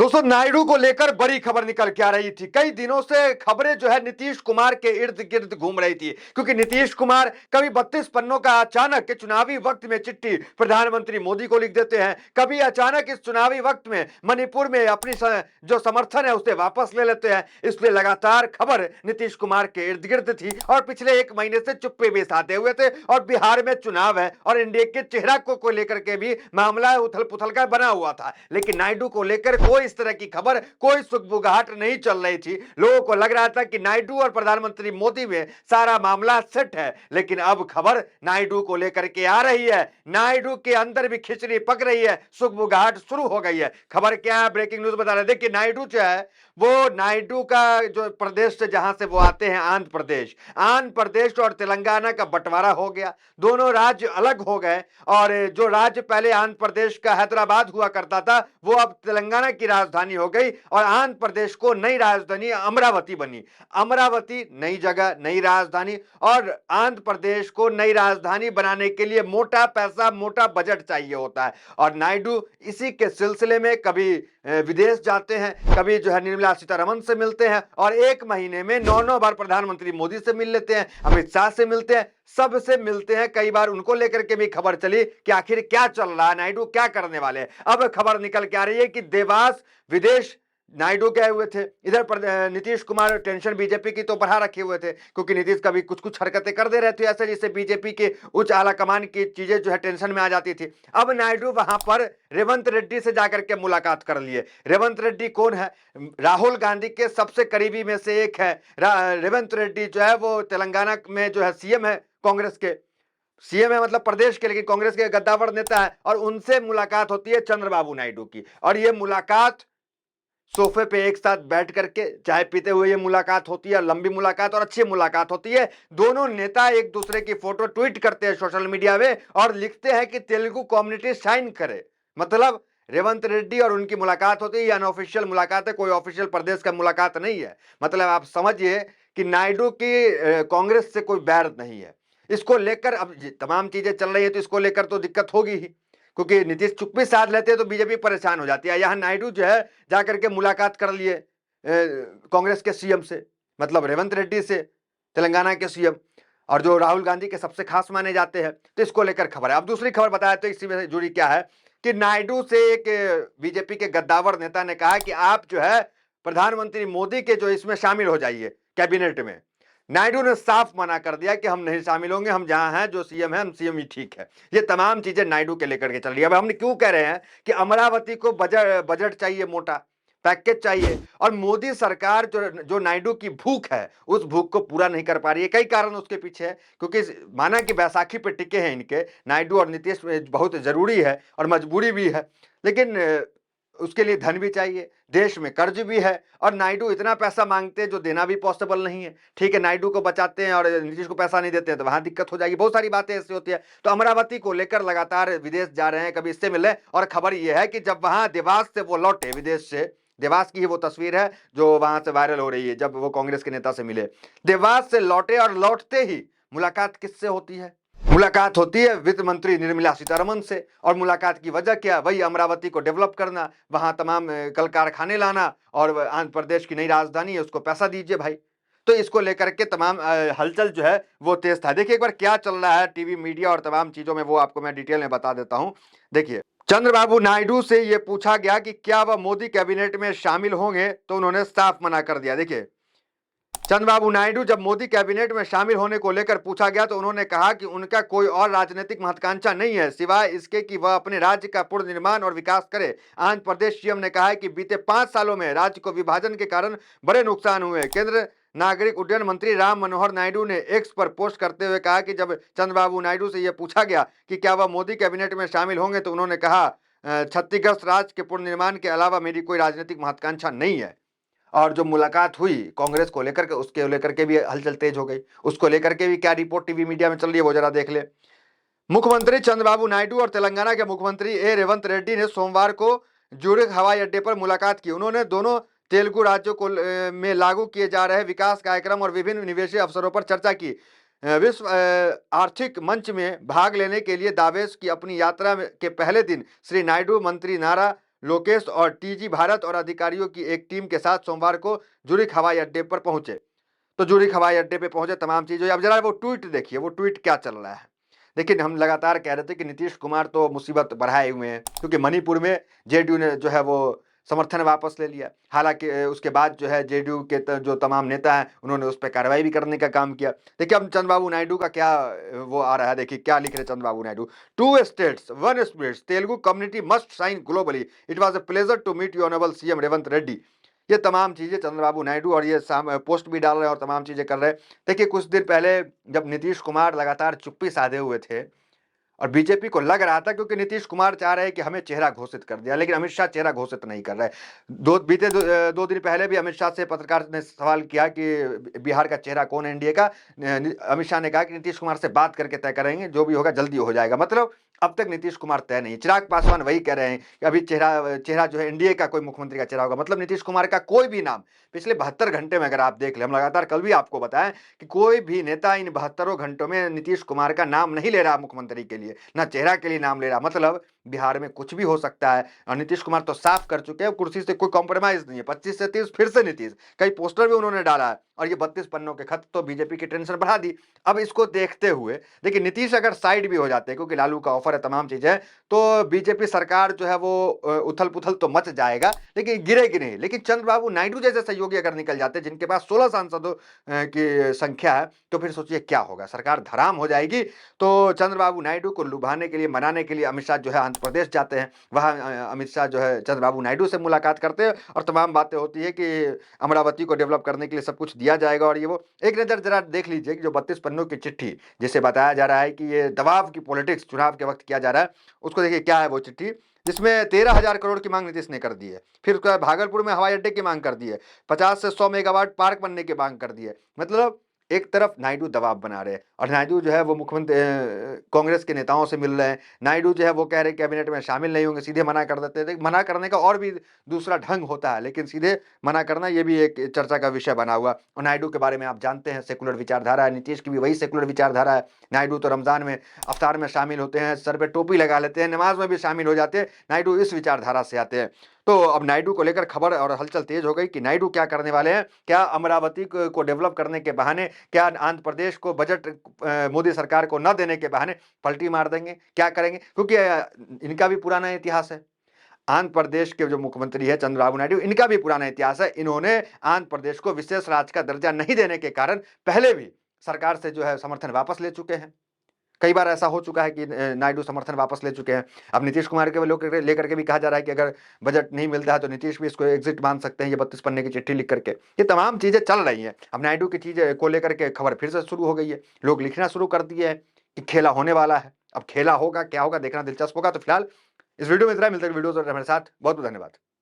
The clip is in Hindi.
दोस्तों, नायडू को लेकर बड़ी खबर निकल के आ रही थी। कई दिनों से खबरें जो है नीतीश कुमार के इर्द गिर्द घूम रही थी, क्योंकि नीतीश कुमार कभी 32 पन्नों का अचानक के चुनावी वक्त में चिट्ठी प्रधानमंत्री मोदी को लिख देते हैं, कभी अचानक इस चुनावी वक्त में मणिपुर में अपनी जो समर्थन है उसे वापस ले लेते हैं। इसलिए लगातार खबर नीतीश कुमार के इर्द गिर्द थी और पिछले एक महीने से चुप्पे भी साधे हुए थे। और बिहार में चुनाव है और एनडीए के चेहरा को लेकर के भी मामला उथल पुथल का बना हुआ था, लेकिन नायडू को लेकर कोई इस तरह की खबर, कोई सुगबुगाहट नहीं चल रही थी। लोगों को लग रहा था कि नायडू और प्रधानमंत्री मोदी में सारा मामला सेट है, लेकिन अब खबर नायडू को लेकर के आ रही है। नायडू के अंदर भी खिचड़ी पक रही है, सुगबुगाहट शुरू हो गई है। खबर क्या है, ब्रेकिंग न्यूज बता रहे थे कि नायडू जो है वो नायडू का जो प्रदेश से जहां से वो आते हैं आंध्र प्रदेश और तेलंगाना का बंटवारा हो गया। दोनों राज्य अलग हो गए और जो राज्य पहले आंध्र प्रदेश का हैदराबाद हुआ करता था वो अब तेलंगाना की राजधानी हो गई और आंध्र प्रदेश को नई राजधानी अमरावती बनी। अमरावती नई जगह, नई राजधानी, और आंध्र प्रदेश को नई राजधानी बनाने के लिए मोटा पैसा, मोटा बजट चाहिए होता है। और नायडू इसी के सिलसिले में कभी विदेश जाते हैं, कभी जो है निर्मला सीतारमण से मिलते हैं और एक महीने में 9 बार प्रधानमंत्री मोदी से मिल लेते हैं, अमित शाह से मिलते हैं, सबसे मिलते हैं। कई बार उनको लेकर के भी खबर चली कि आखिर क्या चल रहा है, नायडू क्या करने वाले हैं। अब खबर निकल के आ रही है कि देवास विदेश नायडू गए हुए थे। इधर नीतीश कुमार टेंशन बीजेपी की तो बढ़ा रखे हुए थे, क्योंकि नीतीश कभी कुछ कुछ हरकतें कर दे रहे थे ऐसे, जिससे बीजेपी के उच्च आला कमान की चीजें जो है टेंशन में आ जाती थी। अब नायडू वहां पर रेवंत रेड्डी से जाकर के मुलाकात कर लिए। रेवंत रेड्डी कौन है? राहुल गांधी के सबसे करीबी में से एक है। रेवंत रेड्डी जो है वो तेलंगाना में जो है सीएम है, कांग्रेस के सीएम है, मतलब प्रदेश के, लेकिन कांग्रेस के गद्दावर नेता है। और उनसे मुलाकात होती है चंद्रबाबू नायडू की, और ये मुलाकात सोफे पे एक साथ बैठ करके चाय पीते हुए ये मुलाकात होती है। लंबी मुलाकात और अच्छी मुलाकात होती है। दोनों नेता एक दूसरे की फोटो ट्वीट करते हैं सोशल मीडिया में और लिखते हैं कि तेलुगु कम्युनिटी साइन करे। मतलब रेवंत रेड्डी और उनकी मुलाकात होती है, ये अनऑफिशियल मुलाकात है, कोई ऑफिशियल प्रदेश का मुलाकात नहीं है। मतलब आप समझिए कि नायडू की कांग्रेस से कोई बैर नहीं है। इसको लेकर अब तमाम चीजें चल रही है तो इसको लेकर तो दिक्कत होगी ही, क्योंकि नीतीश चुप्पी साध लेते हैं तो बीजेपी परेशान हो जाती है। यहाँ नायडू जो है जाकर के मुलाकात कर लिए कांग्रेस के सीएम से, मतलब रेवंत रेड्डी से, तेलंगाना के सीएम, और जो राहुल गांधी के सबसे खास माने जाते हैं। तो इसको लेकर खबर है। अब दूसरी खबर बताया तो इसी में जुड़ी क्या है कि नायडू से एक बीजेपी के गद्दावर नेता ने कहा कि आप जो है प्रधानमंत्री मोदी के जो इसमें शामिल हो जाइए कैबिनेट में। नायडू ने साफ मना कर दिया कि हम नहीं शामिल होंगे, हम जहां हैं, जो सीएम है, हम सीएम ही ठीक है। ये तमाम चीजें नायडू के लेकर के चल रही है। अब हम क्यों कह रहे हैं कि अमरावती को बजट चाहिए, मोटा पैकेज चाहिए, और मोदी सरकार जो नायडू की भूख है उस भूख को पूरा नहीं कर पा रही है। कई कारण उसके पीछे है, क्योंकि माना कि बैसाखी पे टिके हैं इनके नायडू और नीतीश, बहुत जरूरी है और मजबूरी भी है, लेकिन उसके लिए धन भी चाहिए, देश में कर्ज भी है, और नायडू इतना पैसा मांगते हैं जो देना भी पॉसिबल नहीं है। ठीक है, नायडू को बचाते हैं और नीतीश को पैसा नहीं देते हैं तो वहां दिक्कत हो जाएगी। बहुत सारी बातें ऐसी होती है। तो अमरावती को लेकर लगातार विदेश जा रहे हैं, कभी इससे मिले, और खबर यह है कि जब वहां देवास से वो लौटे, विदेश से, देवास की ही वो तस्वीर है जो वहां से वायरल हो रही है, जब वो कांग्रेस के नेता से मिले, देवास से लौटे और लौटते ही मुलाकात किससे होती है? मुलाकात होती है वित्त मंत्री निर्मला सीतारमण से। और मुलाकात की वजह क्या? वही अमरावती को डेवलप करना, वहां तमाम कल कारखाने लाना, और आंध्र प्रदेश की नई राजधानी है उसको पैसा दीजिए भाई। तो इसको लेकर के तमाम हलचल जो है वो तेज था। देखिए एक बार क्या चल रहा है टीवी, मीडिया और तमाम चीजों में, वो आपको मैं डिटेल में बता देता हूं। देखिए, चंद्रबाबू नायडू से यह पूछा गया कि क्या वह मोदी कैबिनेट में शामिल होंगे, तो उन्होंने साफ मना कर दिया। देखिए, चंद्रबाबू नायडू जब मोदी कैबिनेट में शामिल होने को लेकर पूछा गया तो उन्होंने कहा कि उनका कोई और राजनीतिक महत्वाकांक्षा नहीं है सिवाय इसके कि वह अपने राज्य का पुनर्निर्माण और विकास करे। आंध्र प्रदेश सीएम ने कहा है कि बीते 5 सालों में राज्य को विभाजन के कारण बड़े नुकसान हुए। केंद्र नागरिक उड्डयन मंत्री राम मनोहर नायडू ने एक्स पर पोस्ट करते हुए कहा कि जब चंद्रबाबू नायडू से यह पूछा गया कि क्या वह मोदी कैबिनेट में शामिल होंगे तो उन्होंने कहा, छत्तीसगढ़ राज्य के पुनर्निर्माण के अलावा मेरी कोई राजनीतिक महत्वाकांक्षा नहीं है। और जो मुलाकात हुई कांग्रेस को लेकर के, उसके लेकर के भी हलचल तेज हो गई। उसको लेकर के भी क्या रिपोर्ट टीवी मीडिया में चल रही है वो जरा देख ले। मुख्यमंत्री चंद्रबाबू नायडू और तेलंगाना के मुख्यमंत्री रेवंत रेड्डी ने सोमवार को जुरिक हवाई अड्डे पर मुलाकात की। उन्होंने दोनों तेलुगु राज्यों को में लागू किए जा रहे विकास कार्यक्रम और विभिन्न निवेशी अवसरों पर चर्चा की। विश्व आर्थिक मंच में भाग लेने के लिए दावेश की अपनी यात्रा के पहले दिन श्री नायडू मंत्री नारा लोकेश और टीजी भारत और अधिकारियों की एक टीम के साथ सोमवार को जुरिक हवाई अड्डे पर पहुंचे। तो जुरिक हवाई अड्डे पे पहुंचे, तमाम चीजें। अब जरा वो ट्वीट देखिए, वो ट्वीट क्या चल रहा है। देखिए, हम लगातार कह रहे थे कि नीतीश कुमार तो मुसीबत बढ़ाए हुए हैं, क्योंकि मणिपुर में जेडीयू ने जो है वो समर्थन वापस ले लिया। हालांकि उसके बाद जो है जेडीयू के जो तमाम नेता हैं उन्होंने उस पर कार्रवाई भी करने का काम किया। देखिए, अब चंद्रबाबू नायडू का क्या वो आ रहा है, देखिए क्या लिख रहे Chandrababu Naidu. 2 states 1 spirit, Telugu community must shine globally, it was a pleasure to meet you honourable CM Revanth Reddy. ये तमाम चीजें चंद्रबाबू नायडू, और ये पोस्ट भी डाल रहे हैं और तमाम चीजें कर रहे हैं। देखिए, कुछ दिन पहले जब नीतीश कुमार लगातार चुप्पी साधे हुए थे और बीजेपी को लग रहा था, क्योंकि नीतीश कुमार चाह रहे हैं कि हमें चेहरा घोषित कर दिया, लेकिन अमित शाह चेहरा घोषित नहीं कर रहे। बीते 2 दिन पहले भी अमित शाह से पत्रकार ने सवाल किया कि बिहार का चेहरा कौन है एनडीए का। अमित शाह ने कहा कि नीतीश कुमार से बात करके तय करेंगे, जो भी होगा जल्दी हो जाएगा। मतलब अब तक नीतीश कुमार तय नहीं। चिराग पासवान वही कह रहे हैं कि अभी चेहरा जो है एनडीए का कोई मुख्यमंत्री का चेहरा होगा। मतलब नीतीश कुमार का कोई भी नाम पिछले 72 घंटे में अगर आप देख ले, हम लगातार कल भी आपको बताएं कि कोई भी नेता इन 72 घंटों में नीतीश कुमार का नाम नहीं ले रहा मुख्यमंत्री के लिए, ना चेहरा के लिए नाम ले रहा। मतलब बिहार में कुछ भी हो सकता है, और नीतीश कुमार तो साफ कर चुके हैं कुर्सी से कोई कॉम्प्रोमाइज नहीं है। 25 से 30 फिर से नीतीश, कई पोस्टर भी उन्होंने डाला है, और ये 32 पन्नों के खत तो बीजेपी की टेंशन बढ़ा दी। अब इसको देखते हुए देखिए, नीतीश अगर साइड भी हो जाते हैं, क्योंकि लालू का ऑफर है, तमाम चीजें, तो बीजेपी सरकार जो है वो उथल पुथल तो मच जाएगा, लेकिन गिरेगी नहीं। लेकिन चंद्रबाबू नायडू जैसे सहयोगी अगर निकल जाते, जिनके पास 16 सांसदों की संख्या है, तो फिर सोचिए क्या होगा, सरकार धराम हो जाएगी। तो चंद्रबाबू नायडू को लुभाने के लिए, मनाने के लिए अमित शाह जो है आंध्र प्रदेश जाते हैं। वहाँ अमित शाह जो है चंद्रबाबू नायडू से मुलाकात करते हैं, और तमाम बातें होती है कि अमरावती को डेवलप करने के लिए सब कुछ दिया जाएगा। और ये वो एक नज़र जरा देख लीजिए कि जो 32 पन्नों की चिट्ठी, जिसे बताया जा रहा है कि ये दबाव की पॉलिटिक्स चुनाव के वक्त किया जा रहा है, उसको देखिए क्या है वो चिट्ठी, जिसमें 13,000 करोड़ की मांग नीतीश ने कर दी है। फिर उसके बाद भागलपुर में हवाई अड्डे की मांग कर दी है। 50 से 100 मेगावाट पार्क बनने की मांग कर दी है। मतलब एक तरफ नायडू दबाव बना रहे हैं, और नायडू जो है वो मुख्यमंत्री कांग्रेस के नेताओं से मिल रहे हैं। नायडू जो है वो कह रहे हैं कैबिनेट में शामिल नहीं होंगे, सीधे मना कर देते हैं। मना करने का और भी दूसरा ढंग होता है, लेकिन सीधे मना करना ये भी एक चर्चा का विषय बना हुआ। और नायडू के बारे में आप जानते हैं, सेकुलर विचारधारा है। नीतीश की भी वही सेकुलर विचारधारा है। नायडू तो रमजान में अफ्तार में शामिल होते हैं, सर पे टोपी लगा लेते हैं, नमाज में भी शामिल हो जाते हैं। नायडू इस विचारधारा से आते हैं। तो अब नायडू को लेकर खबर और हलचल तेज हो गई कि नायडू क्या करने वाले हैं। क्या अमरावती को डेवलप करने के बहाने, क्या आंध्र प्रदेश को बजट मोदी सरकार को न देने के बहाने पलटी मार देंगे, क्या करेंगे? क्योंकि इनका भी पुराना इतिहास है। आंध्र प्रदेश के जो मुख्यमंत्री है चंद्रबाबू नायडू, इनका भी पुराना इतिहास है। इन्होंने आंध्र प्रदेश को विशेष राज्य का दर्जा नहीं देने के कारण पहले भी सरकार से जो है समर्थन वापस ले चुके हैं। कई बार ऐसा हो चुका है कि नायडू समर्थन वापस ले चुके हैं। अब नीतीश कुमार के लेकर के भी कहा जा रहा है कि अगर बजट नहीं मिलता है तो नीतीश भी इसको एग्जिट मान सकते हैं, ये 32 पन्ने की चिट्ठी लिख करके। ये तमाम चीजें चल रही हैं। अब नायडू की चीज को लेकर के खबर फिर से शुरू हो गई है, लोग लिखना शुरू कर दिए हैं कि खेला होने वाला है। अब खेला होगा, क्या होगा, देखना दिलचस्प होगा। तो फिलहाल इस वीडियो में इतना, मिलते हैं वीडियो मेरे साथ। बहुत बहुत धन्यवाद।